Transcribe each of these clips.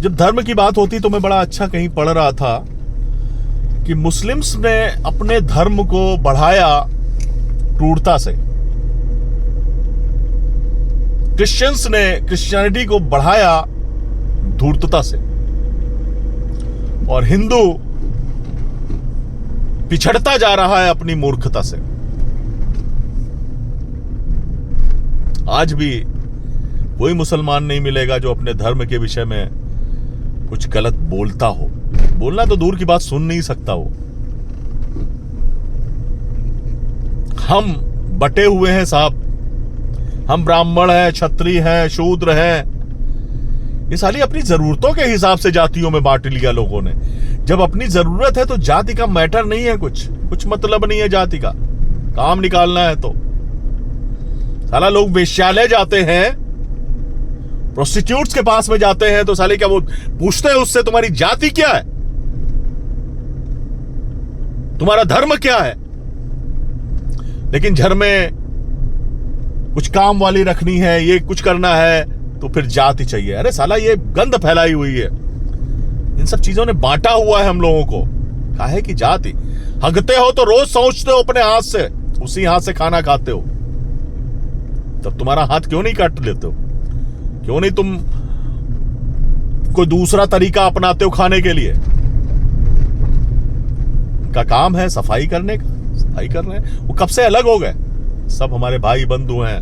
जब धर्म की बात होती तो मैं बड़ा अच्छा कहीं पढ़ रहा था कि मुस्लिम्स ने अपने धर्म को बढ़ाया क्रूरता से, क्रिश्चियंस ने क्रिश्चियनिटी को बढ़ाया धूर्तता से, और हिंदू पिछड़ता जा रहा है अपनी मूर्खता से। आज भी कोई मुसलमान नहीं मिलेगा जो अपने धर्म के विषय में कुछ गलत बोलता हो। बोलना तो दूर की बात, सुन नहीं सकता वो। हम बटे हुए हैं साहब, हम ब्राह्मण हैं, क्षत्रिय हैं, शूद्र हैं। ये साली अपनी जरूरतों के हिसाब से जातियों में बांट लिया लोगों ने। जब अपनी जरूरत है तो जाति का मैटर नहीं है, कुछ मतलब नहीं है जाति का। काम निकालना है तो साला लोग वेश्यालय जाते हैं, प्रोस्टिट्यूट्स के पास में जाते हैं, तो साले क्या वो पूछते हैं उससे तुम्हारी जाति क्या है, तुम्हारा धर्म क्या है? लेकिन घर में कुछ काम वाली रखनी है, ये कुछ करना है तो फिर जाति चाहिए। अरे साला ये गंद फैलाई हुई है, इन सब चीजों ने बांटा हुआ है हम लोगों को। काहे की जाति? हगते हो तो रोज सोचते हो अपने हाथ से, उसी हाथ से खाना खाते हो, तब तुम्हारा हाथ क्यों नहीं काट लेते हो? क्यों नहीं तुम कोई दूसरा तरीका अपनाते हो खाने के लिए? का काम है सफाई करने का, सफाई कर रहे हैं। वो कब से अलग हो गए? सब हमारे भाई बंधु हैं,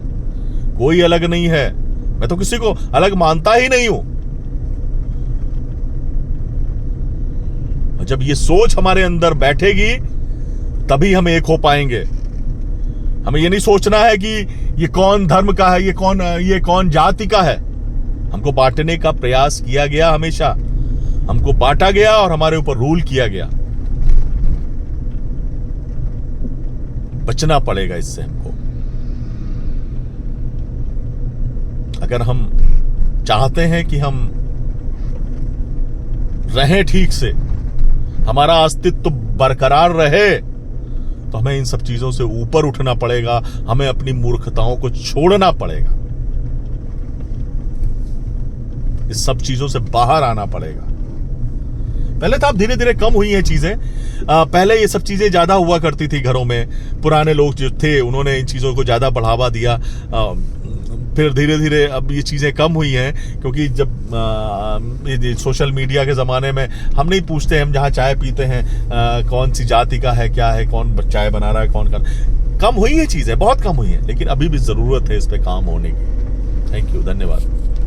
कोई अलग नहीं है। मैं तो किसी को अलग मानता ही नहीं हूं। जब ये सोच हमारे अंदर बैठेगी तभी हम एक हो पाएंगे। हमें ये नहीं सोचना है कि ये कौन धर्म का है, ये कौन जाति का है। हमको बांटने का प्रयास किया गया, हमेशा हमको बांटा गया और हमारे ऊपर रूल किया गया। बचना पड़ेगा इससे हमको। अगर हम चाहते हैं कि हम रहें ठीक से, हमारा अस्तित्व बरकरार रहे, तो हमें इन सब चीजों से ऊपर उठना पड़ेगा। हमें अपनी मूर्खताओं को छोड़ना पड़ेगा, इस सब चीजों से बाहर आना पड़ेगा। पहले तो अब धीरे धीरे कम हुई हैं चीजें। पहले ये सब चीजें ज्यादा हुआ करती थी घरों में। पुराने लोग जो थे उन्होंने इन चीजों को ज्यादा बढ़ावा दिया। फिर धीरे धीरे अब ये चीजें कम हुई हैं, क्योंकि जब सोशल मीडिया के ज़माने में हम नहीं पूछते, हम जहाँ चाय पीते हैं कौन सी जाति का है, क्या है, कौन चाय बना रहा है, कौन कर। कम हुई है चीज़ें, बहुत कम हुई है, लेकिन अभी भी ज़रूरत है इस पे काम होने की। थैंक यू, धन्यवाद।